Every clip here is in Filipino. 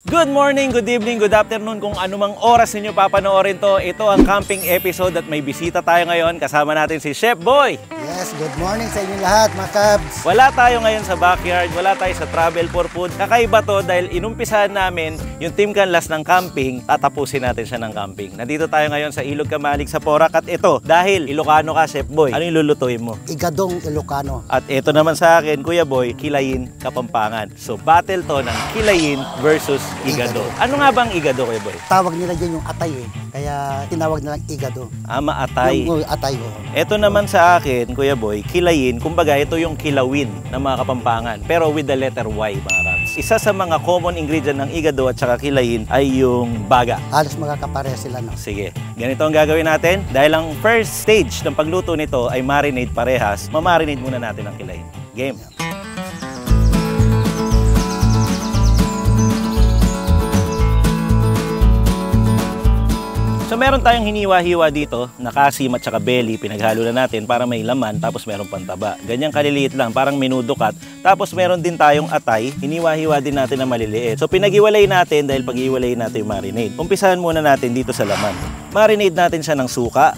Good morning, good evening, good afternoon kung anumang oras ninyo papanoorin to. Ito ang camping episode at may bisita tayo ngayon. Kasama natin si Chef Boy. Yes, good morning sa inyo lahat mga kabs. Wala tayo ngayon sa backyard, wala tayo sa travel for food. Kakaiba to dahil inumpisahan namin yung Team Canlas ng camping, tatapusin natin siya ng camping. Nandito tayo ngayon sa Ilog Kamalig sa Porac at ito, dahil Ilocano ka Chef Boy, ano yung lulutuin mo? Igadong Ilocano. At ito naman sa akin, Kuya Boy, Kilayin, Kapampangan. So battle to ng Kilayin versus Igado. Ano nga bang Igado, Kuya Boy? Tawag nila dyan yung atay eh. Kaya tinawag nilang Igado. Maatay. Yung atay oh. Ito naman sa akin, Kuya Boy, Kilayin. Kumbaga, ito yung kilawin ng mga Kapampangan. Pero with the letter Y, mga kabs. Isa sa mga common ingredient ng Igado at saka Kilayin ay yung baga. Halos magkakapareha sila no. Sige, ganito ang gagawin natin. Dahil ang first stage ng pagluto nito ay marinade parehas, mamarinade muna natin ang Kilayin. Game! So meron tayong hiniwa-hiwa dito na kasim at saka belly, pinaghalo na natin para may laman, tapos meron pang taba. Ganyang kaliliit lang, parang menudo cut. Tapos meron din tayong atay, hiniwa-hiwa din natin na maliliit. So pinag-iwalay natin dahil pag-iwalay natin yung marinade. Umpisahan muna natin dito sa laman. Marinade natin siya ng suka,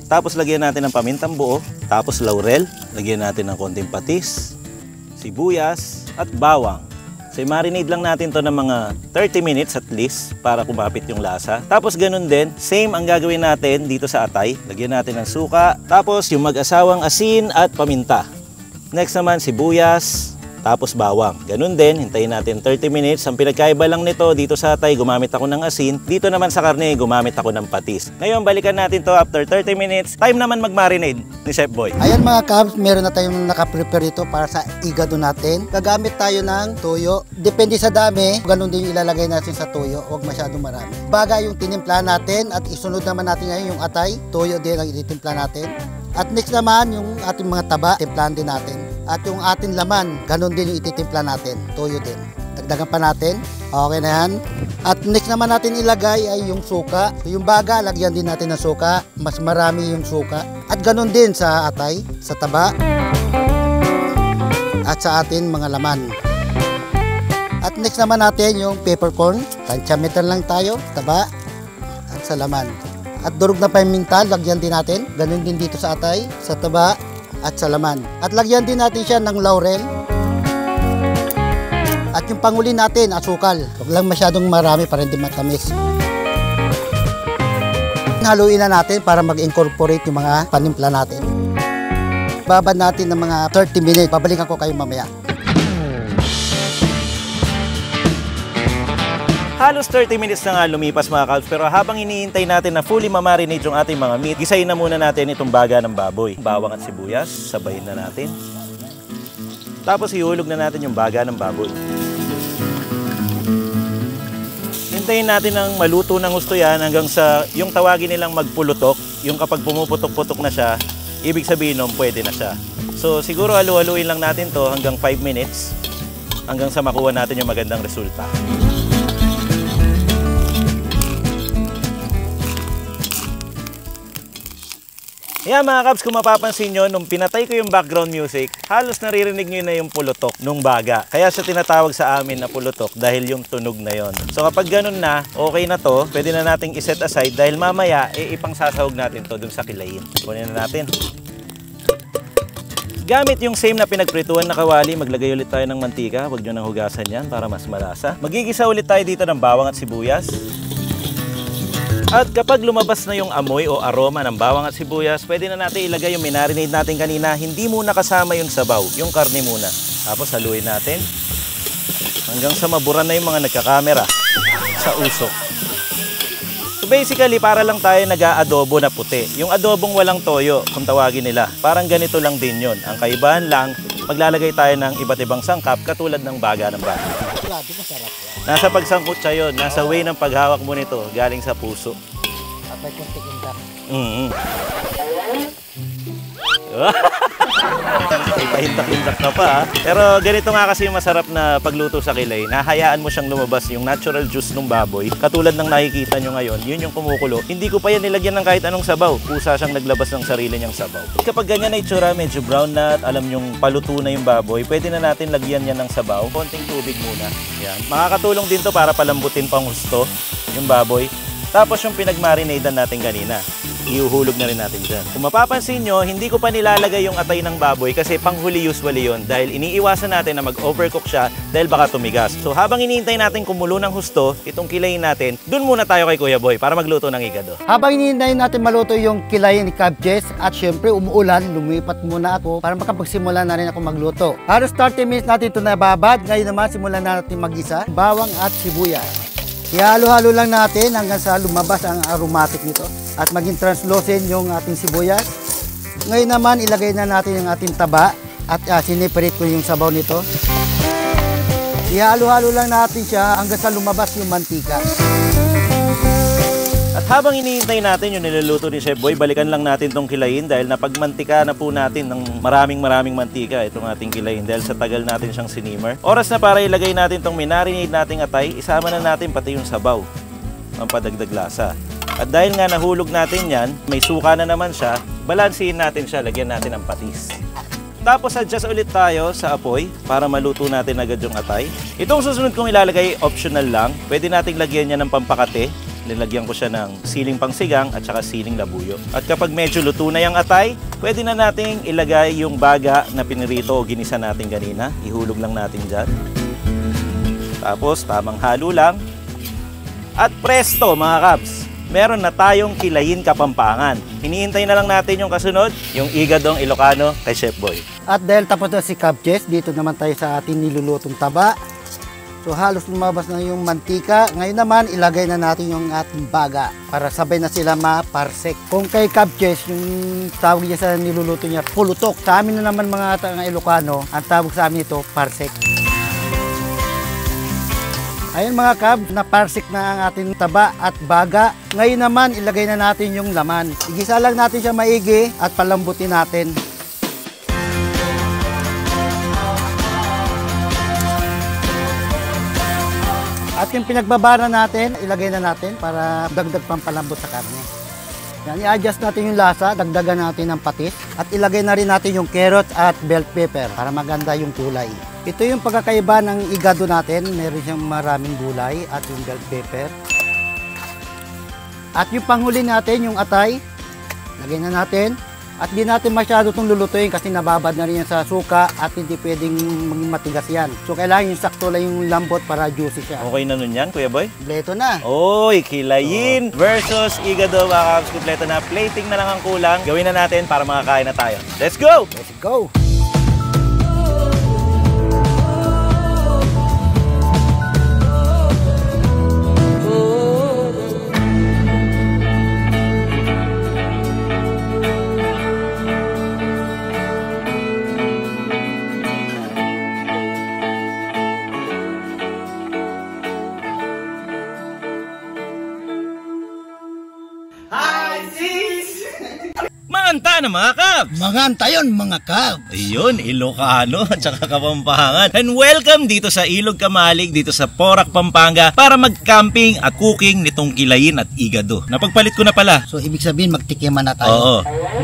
tapos lagyan natin ng pamintang buo, tapos laurel, lagyan natin ng konting patis, sibuyas at bawang. So marinade lang natin to ng mga 30 minutes at least para kumapit yung lasa. Tapos ganun din, same ang gagawin natin dito sa atay. Lagyan natin ng suka, tapos yung mag-asawang asin at paminta. Next naman sibuyas, tapos bawang. Ganun din, hintayin natin 30 minutes. Ang pinagkaiba lang nito, dito sa atay gumamit ako ng asin. Dito naman sa karne, gumamit ako ng patis. Ngayon, balikan natin to after 30 minutes. Time naman mag-marinade ni Chef Boy. Ayan mga kabs, meron na tayong nakaprepare ito para sa igado natin. Gagamit tayo ng toyo. Depende sa dami, ganun din yung ilalagay natin sa toyo. Huwag masyadong marami. Baga yung tinimpla natin at isunod naman natin ngayon yung atay. Toyo din ang ititimpla natin. At next naman, yung ating mga taba, timplahan din natin. At yung ating laman, ganun din yung ititimpla natin. Toyo din. Dagdagan pa natin. Okay na yan. At next naman natin ilagay ay yung suka. So yung baga, lagyan din natin ng suka. Mas marami yung suka. At ganun din sa atay, sa taba. At sa atin mga laman. At next naman natin yung peppercorn. Tansyametan lang tayo, taba. At sa laman. At durog na paminta, lagyan din natin. Ganun din dito sa atay, sa taba, at sa laman. At lagyan din natin siya ng laurel. At yung panguli natin, asukal. Huwag lang masyadong marami para hindi matamis. Haluin na natin para mag-incorporate yung mga panimpla natin. Babad natin ng mga 30 minutes. Babalikan ko kayo mamaya. Halos 30 minutes na nga lumipas mga kabs, pero habang iniintay natin na fully mamarinate yung ating mga meat, gisayin na muna natin itong baga ng baboy. Bawang at sibuyas, sabayin na natin. Tapos ihulog na natin yung baga ng baboy. Hintayin natin ng maluto ng gusto yan hanggang sa yung tawagin nilang magpulutok. Yung kapag pumuputok-putok na siya, ibig sabihin nun pwede na siya. So siguro halu-haluin lang natin to hanggang 5 minutes hanggang sa makuha natin yung magandang resulta. Ayan mga kabs, kung mapapansin nyo, nung pinatay ko yung background music, halos naririnig nyo na yung pulutok nung baga. Kaya siya tinatawag sa amin na pulutok dahil yung tunog na yon. So kapag ganun na, okay na to, pwede na nating iset aside dahil mamaya, ipang sasahog natin to dun sa Kilayin. Kunin na natin. Gamit yung same na pinagprituan na kawali, maglagay ulit tayo ng mantika. Huwag nyo nang hugasan yan para mas malasa. Magigisa ulit tayo dito ng bawang at sibuyas. At kapag lumabas na yung amoy o aroma ng bawang at sibuyas, pwede na natin ilagay yung minarinade natin kanina. Hindi muna kasama yung sabaw, yung karne muna. Tapos haluin natin hanggang sa maburan na yung mga nagkakamera sa usok. So basically, para lang tayo nag-aadobo na puti. Yung adobong walang toyo, kung tawagin nila. Parang ganito lang din yun. Ang kaibahan lang, maglalagay tayo ng iba't ibang sangkap katulad ng baga ng baboy. Masarap yan. Nasa pagsangkot siya yun, nasa way ng paghawak mo nito, galing sa puso. At may kunting indak. Ipahindak-hindak ka pa, ha? Pero ganito nga kasi masarap na pagluto sa kilay. Nahayaan mo siyang lumabas yung natural juice ng baboy. Katulad ng nakikita nyo ngayon, yun yung kumukulo. Hindi ko pa yan nilagyan ng kahit anong sabaw. Pusa siyang naglabas ng sarili niyang sabaw. Kapag ganyan na itsura, medyo brown na at alam yung paluto na yung baboy, pwede na natin lagyan yan ng sabaw. Konting tubig muna. Yan. Makakatulong din to para palambutin pang husto yung baboy. Tapos yung pinagmarinadan natin kanina, iuhulog na rin natin dyan. Kung mapapansin nyo, hindi ko pa nilalagay yung atay ng baboy kasi panghuli usually yun dahil iniiwasan natin na mag-overcook siya dahil baka tumigas. So habang iniintay natin kumulo ng husto, itong kilayin natin, dun muna tayo kay Kuya Boy para magluto ng igado. Habang iniintay natin maluto yung kilay ni Cub Jess at syempre umuulan, lumipat muna ako para makapagsimula na rin ako magluto. Halos 30 minutes natin ito nababad. Ngayon naman simulan na natin mag-isa, bawang at sibuyas. Ihalo-halo lang natin hanggang sa lumabas ang aromatic nito at maging translucent yung ating sibuyas. Ngayon naman ilagay na natin yung ating taba at siniperate ko yung sabaw nito. Ihalo-halo lang natin siya hanggang sa lumabas yung mantika. At habang iniintay natin yung niluluto ni Chef Boy, balikan lang natin tong kilayin dahil napagmantika na po natin ng maraming mantika itong ating kilayin dahil sa tagal natin siyang sinimmer. Oras na para ilagay natin tong minarinade nating atay, isama na natin pati yung sabaw, pampadagdag lasa. At dahil nga nahulog natin yan, may suka na naman siya, balansihin natin siya, lagyan natin ng patis. Tapos adjust ulit tayo sa apoy para maluto natin agad yung atay. Itong susunod kong ilalagay, optional lang. Pwede nating lagyan niya ng pampakate. Nilagyan ko siya ng siling pangsigang at saka siling labuyo. At kapag medyo luto na yung atay, pwede na nating ilagay yung baga na pinirito o ginisa natin kanina. Ihulog lang natin dyan. Tapos tamang halo lang. At presto mga Kabs! Meron na tayong kilayin Kapampangan. Hinihintay na lang natin yung kasunod, yung igadong Ilocano kay Chef Boy. At dahil tapos na si Cub Jess, dito naman tayo sa ating nilulutong taba. So halos lumabas na yung mantika. Ngayon naman ilagay na natin yung ating baga para sabay na sila maparsek. Kung kay Cub Jess, yung tawag niya sa niluluto niya, pulutok. Sa amin na naman mga Ilocano, ang tawag sa amin ito, parsek. Ayun mga Cub, naparsek na ang ating taba at baga. Ngayon naman ilagay na natin yung laman. Igisa lang natin siya maigi at palambutin natin. At yung pinagbabara natin, ilagay na natin para dagdag pampalambot sa karne. Yan, i-adjust natin yung lasa, dagdagan natin ng patis. At ilagay na rin natin yung carrot at bell pepper para maganda yung kulay. Ito yung pagkakaiba ng igado natin. Meron siyang maraming gulay at yung bell pepper. At yung panghuli natin, yung atay, lagay na natin. At di natin masyado itong lulutuin kasi nababad na rin yan sa suka at hindi pwedeng maging matigas yan. So kailangan yung sakto lang yung lambot para juicy siya. Okay na nun yan, Kuya Boy? Kompleto na. Oy, kilayin versus igado mga Kabs. Kompleto na. Plating na lang ang kulang. Gawin na natin para makakain na tayo. Let's go! Let's go! Manganta na mga Kabs! Manganta yun mga Cub! Ayun, Ilocano at saka Kapampangan. And welcome dito sa Ilog Kamalig, dito sa Porac, Pampanga para mag-camping at cooking nitong kilayin at igado. Napagpalit ko na pala. So ibig sabihin magtikiman na tayo. Oo.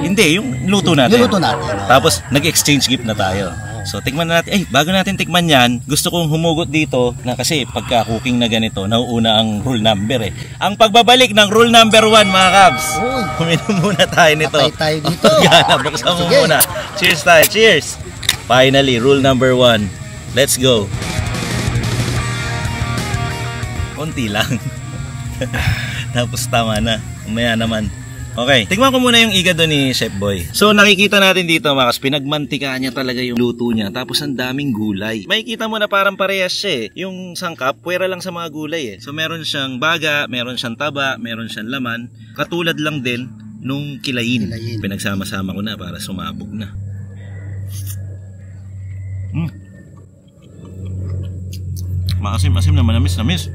Hindi, yung luto natin. Yung luto natin. Tapos nag-exchange gift na tayo. So tikman na natin. Ay, bago natin tikman yan, gusto kong humugot dito na kasi pagka cooking na ganito, nauuna ang rule number eh. Ang pagbabalik ng rule number 1 mga Kabs. Uy. Kuminom muna tayo nito. Patay tayo dito. Yan, buksan mo muna. Cheers tayo, cheers! Finally, rule number 1. Let's go. Konti lang. Tapos tama na. Umaya naman. Okay, tingnan ko muna yung igado ni Chef Boy. So nakikita natin dito mga Kabs, pinagmantikaan niya talaga yung luto niya. Tapos ang daming gulay. Makikita mo na parang parehas siya eh. Yung sangkap, puwera lang sa mga gulay eh. So meron siyang baga, meron siyang taba, meron siyang laman. Katulad lang din nung kilayin. Pinagsama-sama ko na para sumabog na. Maasim-asim na manamis-namis.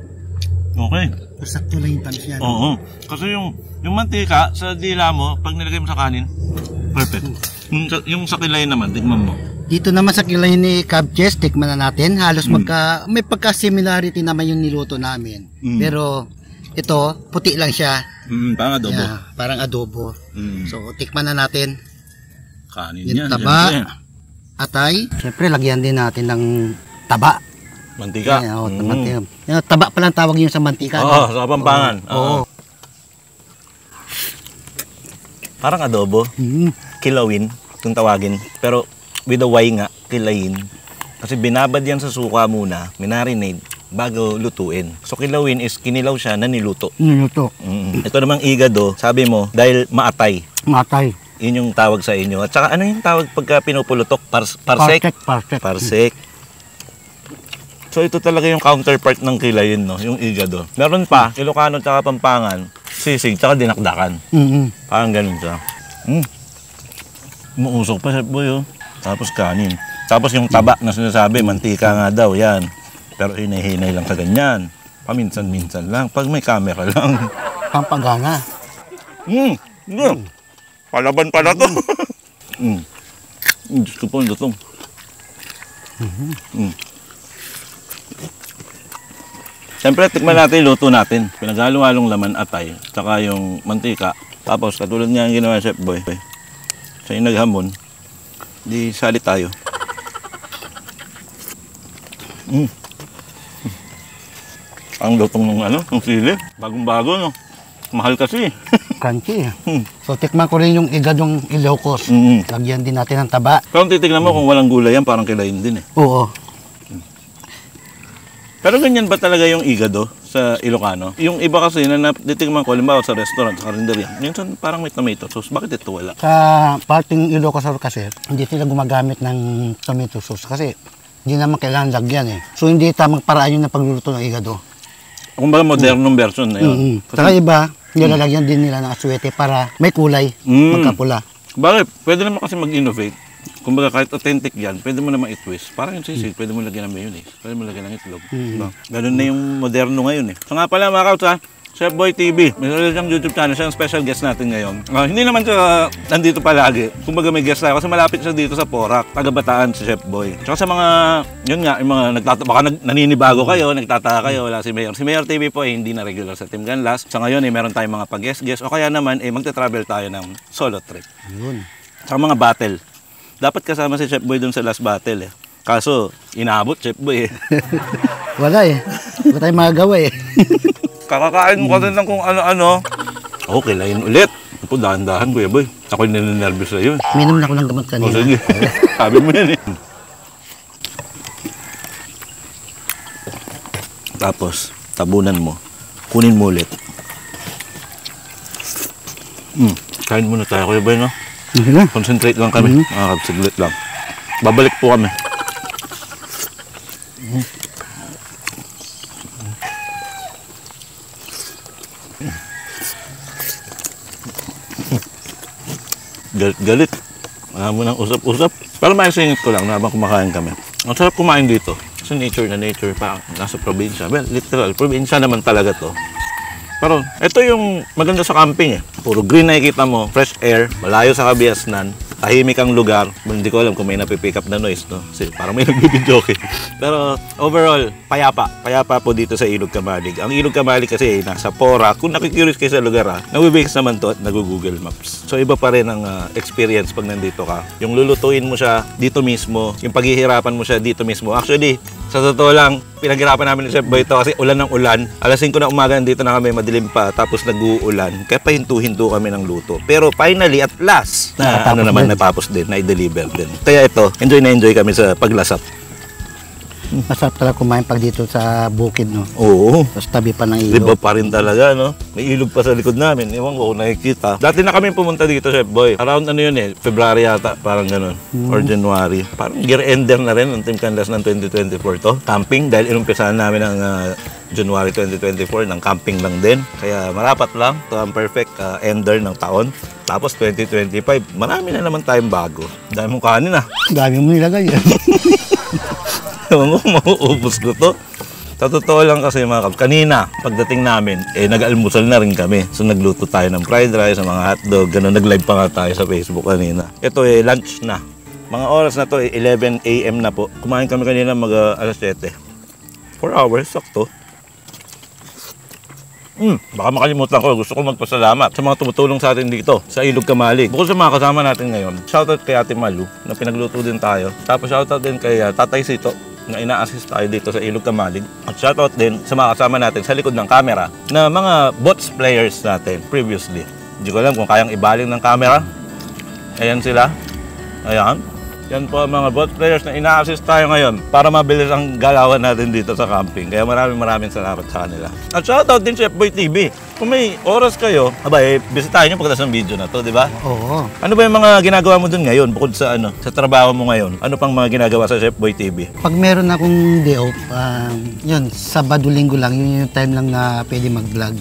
Okay. Sakto lang yung tamis niya. Oo. Kasi yung mantika sa dila mo, pag nilagay mo sa kanin, perfect. Yung sa kilay naman, tignan mo. Dito naman sa kilay ni Cabches, tikman na natin. Halos may pagka-similarity naman yung niluto namin. Pero ito, puti lang siya. Parang adobo. Yeah, parang adobo. So, tikman na natin. Kanin Yung yan. taba, atay. Siyempre, lagyan din natin ng taba. Mantika. Mantika. Yung taba palang tawag yun sa mantika. Oo, sa Pampangan. Oo. Parang adobo. Kilawin, kung tawagin. Pero with a Y nga, kilayin. Kasi binabad yan sa suka muna, minarinade, bago lutuin. So kilawin is kinilaw siya na niluto. Niluto. Ito namang igado, sabi mo, dahil maatay. Matay. Yun yung tawag sa inyo. At saka ano yung tawag pagka pinupulutok? Parsek? Parsek. So ito talaga yung counterpart ng kilayin, no? Yung igado. Meron pa, Ilocano at Pampangan, sisig at dinakdakan. Parang ganun siya. Umuusok pa, Chef Boy, oh. Tapos kanin. Tapos yung taba na sinasabi, mantika nga daw, yan. Pero hinahinay lang sa ganyan. Paminsan-minsan lang. Pag may camera lang. Pampagana. Palaban pala to. Diyos ko po, ang lutong. Siyempre, tikman natin yung luto natin. Pinaghalo-halong laman atay, saka yung mantika. Tapos, katulad nga yung ginawa Chef Boy. Siya yung naghamon. Di sali tayo. Ang lutong ng ng sili. Bagong-bago, no? Mahal kasi. Crunchy. So, tikman ko rin yung igadong Ilocos. Lagyan din natin ng taba. Pero titignan mo kung walang gulay yan, parang kilayin din eh. Oo. Pero ganyan ba talaga yung igado sa Ilocano? Yung iba kasi na natitigman ko, halimbawa sa restaurant, sa karinderya, minsan parang may tomato sauce. Bakit ito wala? Sa parting Ilocos kasi, hindi sila gumagamit ng tomato sauce kasi hindi naman kailangan lagyan eh. So, hindi tamang paraan yun na pagluluto ng igado. Kung baga modernong version na yun. Saka iba, nilalagyan din nila ng aswete para may kulay, magkapula. Bakit? Pwede naman kasi mag-innovate. Kung baga kahit authentic yan, pwede mo naman i-twist. Parang yung sisig, pwede mo lagyan ng mayonnaise. Pwede mo lagyan ng itlog. Diba? Ganun na yung moderno ngayon eh. So nga pala mga kauts ha, Chef Boy TV. May sarili siyang YouTube channel. Siya ang special guest natin ngayon. Hindi naman siya nandito palagi. Kung baga may guest tayo. Kasi malapit siya dito sa Porac. Taga-Bataan si Chef Boy. Tsaka sa mga, yun nga, yung mga baka naninibago kayo, nagtataka kayo, wala si Mayor. Si Mayor TV po eh, hindi na regular sa Team Ganlas. Sa ngayon eh, meron tayong mga pag-guest. O kaya naman eh, magta-travel tayo ng solo trip. Yun. Tsaka mga battle. Dapat kasama si Chef Boy dun sa last battle eh. Kaso, inaabot Chef Boy eh. Wala eh. Wala tayong magagawa eh. Kakakain mo kasi ng kung ano-ano. Okay, lain ulit. Ako, dahan-dahan, Kuya Boy. Ako'y nininervous na yun. Minom na ako ng gamot kanina. O, sige. Sabi mo yan eh. Tapos, tabunan mo. Kunin mo ulit. Kain muna tayo, Kuya Boy, no? Concentrate lang kami. Siglit lang. Babalik po kami. Galit. Mo nang usap-usap. Pero maisingit ko lang na habang kumakain kami. Ang sarap kumain dito. Kasi nature na nature pa. Nasa probinsya. Well, literal. Probinsya naman talaga to. Pero ito yung maganda sa camping eh. Puro green nakikita mo, fresh air, malayo sa kabiasnan, tahimik ang lugar. Hindi ko alam kung may napipick up na noise, no? Kasi parang may nagbibidyoke. Pero overall, payapa. Payapa po dito sa Ilog Kamalig. Ang Ilog Kamalig kasi nasa Porac. Kung nakikurious kayo sa lugar nag-base naman to at nag-Google Maps. So iba pa rin ang experience pag nandito ka. Yung lulutuin mo siya dito mismo, yung paghihirapan mo siya dito mismo. Actually, sa totoo lang, pinaghirapan namin ni Chef Boy ito kasi ulan ng ulan. Alas 5 na umaga nandito na kami, madilim pa, tapos nag-uulan. Kaya pahinto-hinto kami ng luto. Pero finally, at last, natapos din, na-deliver din. Kaya ito, enjoy na enjoy kami sa paglasap. Masarap talaga kumain pag dito sa bukid, no? Oo. Tapos tabi pa ng ilog. Iba pa rin talaga, no? May ilog pa sa likod namin. Ewan ko kung nakikita. Dati na kami pumunta dito, Chef Boy. Around yun eh, February yata, parang ganun. Or January. Parang year-ender na rin ng Team Canlas ng 2024 to. Camping, dahil inumpisahan namin ng January 2024 ng camping lang din. Kaya marapat lang. Ito ang perfect ender ng taon. Tapos 2025, marami na naman tayong bago. Dami mong kanin Dami mo nilagay. Ewan ko, mauubos ko to. Sa totoo lang kasi mga kabs, kanina pagdating namin, nag-almusal na rin kami. So nagluto tayo ng fried rice, mga hotdog, gano'n. Nag-live pa nga tayo sa Facebook kanina. Ito lunch na. Mga oras na to 11 AM na po. Kumain kami kanina alas 7. 4 hours, sakto. Baka makalimutan ko, gusto ko magpasalamat sa mga tumutulong sa atin dito, sa Ilog Kamalig. Bukod sa mga kasama natin ngayon, shoutout kay Ate Malu, na pinagluto din tayo. Tapos shoutout din kay Tatay Sito, na ina-assist tayo dito sa Ilog Kamalig. At shoutout din sa mga kasama natin sa likod ng camera, na mga bots players natin previously. Hindi ko alam kung kayang ibaling ng camera. Ayan sila. Ayan. Yan po ang mga bot players na ina-assist tayo ngayon para mabilis ang galawan natin dito sa camping. Kaya maraming salamat sa kanila. At shoutout din sa Chef Boy TV. Kung may oras kayo, bisitahin nyo pagkatapos ng video na to, di ba? Oo. Ano ba yung mga ginagawa mo dun ngayon bukod sa sa trabaho mo ngayon? Ano pang mga ginagawa sa Chef Boy TV? Pag meron akong day off, yun, Sabado, Linggo lang, yun yung time lang na pwede mag-vlog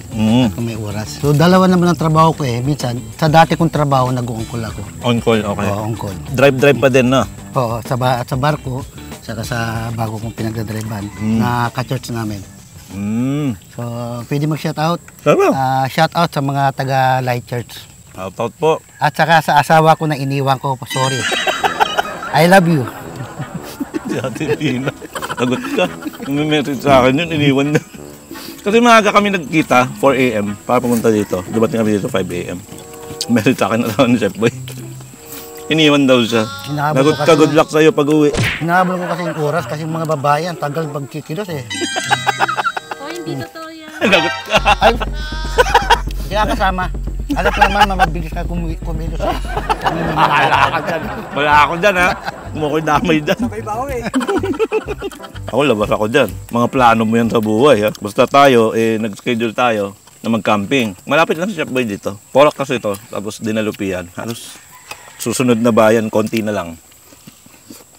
kung may oras. So, dalawa naman ang trabaho ko Minsan, sa dati kong trabaho, nag-on-call ako. On-call, okay. Oo, on-call. Drive pa din, no? Oo, sa barko, saka sa bago kong pinagdadrivean na ka-church namin. So, pwede mag-shoutout. Tama. Shoutout sa mga taga-Light Church. Shoutout po. At saka sa asawa ko na iniwan ko, sorry. I love you. Si Ate Tina. Sagot ka. Kung may message sa akin yun, iniwan na. Kasi maaga kami nagkita, 4 AM, para pumunta dito. Dumating kami dito, 5 AM. Message sa akin na ni Chef Boy. Iniwan daw siya. Nagot ka, good luck sa'yo pag uwi. Hinahabol ko kasi yung oras kasi yung mga babae, ang tagal pagkikilos Hindi totoo yan. Nagot ka. Ay, hindi ka kasama. Alam ko naman, mabilis ka kumilos Wala ako dyan, ha? Mukoy damay dyan. Sabay ba ako Ako, labas ako dyan. Mga plano mo yan sa buhay, ha? Basta tayo, nag-schedule tayo na mag-camping. Malapit lang si Chef Boy dito. Porak kasi ito, tapos Dinalupian. Halos susunod na bayan, konti na lang.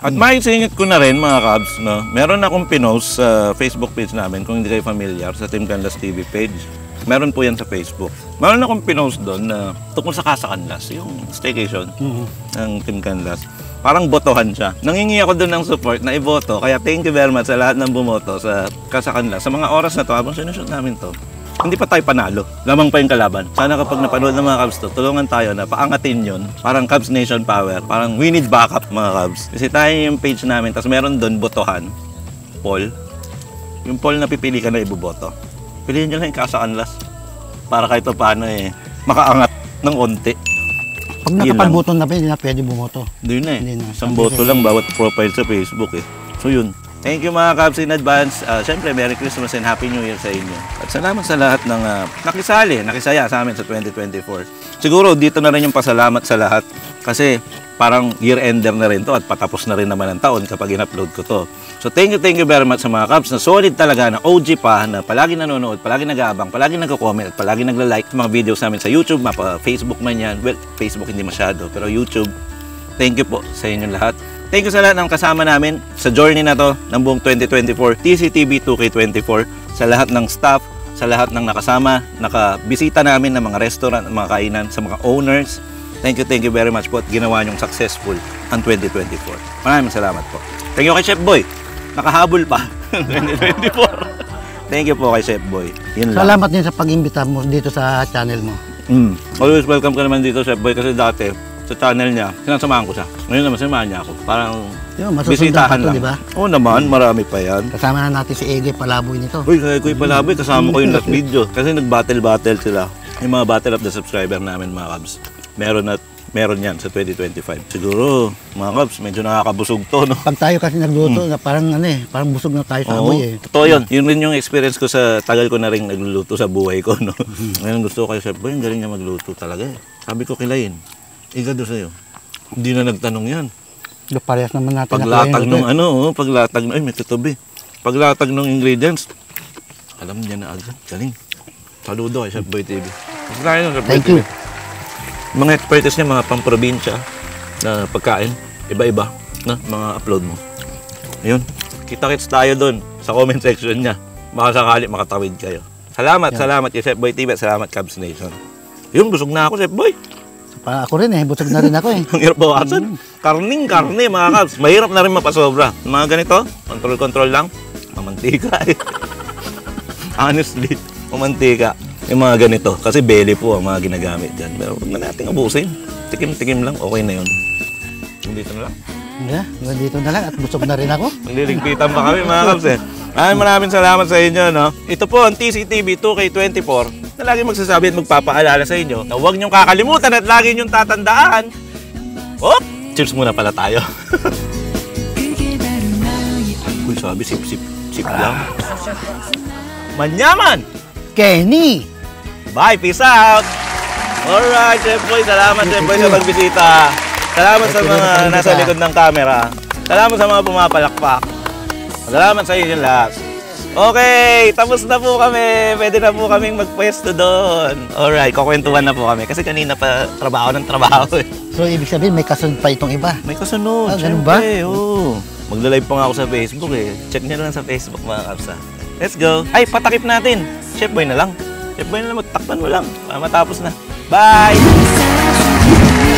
At maisingit ko na rin mga kabs, no? Meron akong pinost sa Facebook page namin, kung hindi kayo familiar, sa Team Canlas TV page. Meron po yan sa Facebook. Meron akong pinost doon na tungkol sa Casa Canlas, yung staycation ng Team Canlas. Parang botohan siya. Nangingi ako doon ng support na iboto, kaya thank you very much sa lahat ng bumoto sa Casa Canlas. Sa mga oras na to, habang sinushoot namin to, hindi pa tayo panalo. Lamang pa yung kalaban. Sana kapag napanood ng mga Cubs to, tulungan tayo na paangatin yun. Parang Cubs Nation Power. Parang we need backup mga Cubs. Kasi tayo yung page namin, tapos meron doon botohan. Poll. Yung poll na pipili ka na iboboto. Piliin nyo lang yung Casa Canlas. Para kahit paano makaangat ng konti. Pag nakapag-boto na pa, hindi na pwede bumoto. Hindi na Hindi na. Isang boto lang bawat profile sa Facebook So yun. Thank you mga Cubs in advance. Siyempre, Merry Christmas and Happy New Year sa inyo. At salamat sa lahat ng nakisaya sa amin sa 2024. Siguro dito na rin yung pasalamat sa lahat kasi parang year-ender na rin to at patapos na rin naman ang taon kapag in-upload ko to. So thank you very much sa mga Cubs na solid talaga, na OG pa, na palagi nanonood, palagi nag-aabang, palagi nagko-comment, at palagi nagla-like sa mga videos namin sa YouTube, mapa Facebook man yan. Well, Facebook hindi masyado, pero YouTube. Thank you po sa inyo lahat. Thank you sa lahat ng kasama namin sa journey na to ng buong 2024 TCTV 2K24, sa lahat ng staff, sa lahat ng nakasama, nakabisita namin ng mga restaurant, mga kainan, sa mga owners. Thank you very much po at ginawa niyong successful ang 2024. Maraming salamat po. Thank you kay Chef Boy. Nakahabol pa 2024. Thank you po kay Chef Boy. Yun lang. Salamat din sa pag-imbita mo dito sa channel mo. Always welcome ka naman dito, Chef Boy, kasi dati sa channel niya, sinasamahan ko siya. Ngayon naman, sinamahan niya ako. Parang bisitahan lang. Diba? Oo naman, marami pa yan. Kasama na natin si Ege Palaboy nito. Uy, kaya Kuy Palaboy, kasama ko yung last video. Kasi nag-battle sila. Yung mga battle of the subscriber namin, mga Cubs. Meron yan sa 2025. Siguro, mga Cubs, medyo nakakabusog to, no? Pag tayo kasi nagluto, parang parang busog na tayo sa amoy Totoo yun. Yun rin yung experience ko sa tagal ko na rin nagluluto sa buhay ko, no? Ngayon gusto ko kay Chef Boy, yung galing niya magluto talaga Sabi ko kilayin. Igado sa'yo. Hindi na nagtanong yan. Parehas naman natin. Paglatag ng paglatag ng, may tutubi. Paglatag ng ingredients, alam niya na agad. Galing. Saludo kay Chef Boy TV. Thank you. Mga expertise niya, mga pamprobinsya na pagkain, iba-iba na mga upload mo. Ayun. Kita-kits tayo doon sa comment section niya. Baka sakali makatawid kayo. Salamat kay Chef Boy TV at salamat Cubs Nation. Yun, busog na ako, Chef Boy. Ako rin busog na rin ako Ang hirap bawasan. Karne, mga Cubs. Mahirap na rin mapasobra. Mga ganito, control lang. Mamantika Honestly, mamantika. Yung mga ganito. Kasi belly po ang mga ginagamit dyan. Pero huwag na natin abusin. Tikim-tikim lang. Okay na yun. Dito na lang. Yeah, dito na lang at busog na rin ako. Nililigpitan pa kami mga kaps eh. Maraming salamat sa inyo, no? Ito po ang TCTV 2K24 na lagi magsasabi at magpapaalala sa inyo na huwag niyong kakalimutan at lagi niyong tatandaan. Oh! Cheers muna pala tayo. Uy, sabi sip lang. Manyaman! Kenny! Bye! Peace out! Alright, Chef Boy. Salamat, Chef Boy, sa pagbisita. Salamat sa mga nasa likod ng camera. Salamat sa mga pumapalakpak. Salamat sa inyo lahat. Okay, tapos na po kami. Pwede na po kaming magpwesto doon. Alright, kukwentuhan na po kami. Kasi kanina pa trabaho ng trabaho eh. So, ibig sabihin, may kasunod pa itong iba. May kasunod, ganun ba? Oo. Magla-live pa nga ako sa Facebook eh. Check nyo lang sa Facebook mga kapsa. Let's go. Ay, patakip natin. Chef Boy na lang. Chef Boy na lang, magtakpan mo lang. Para matapos na. Bye!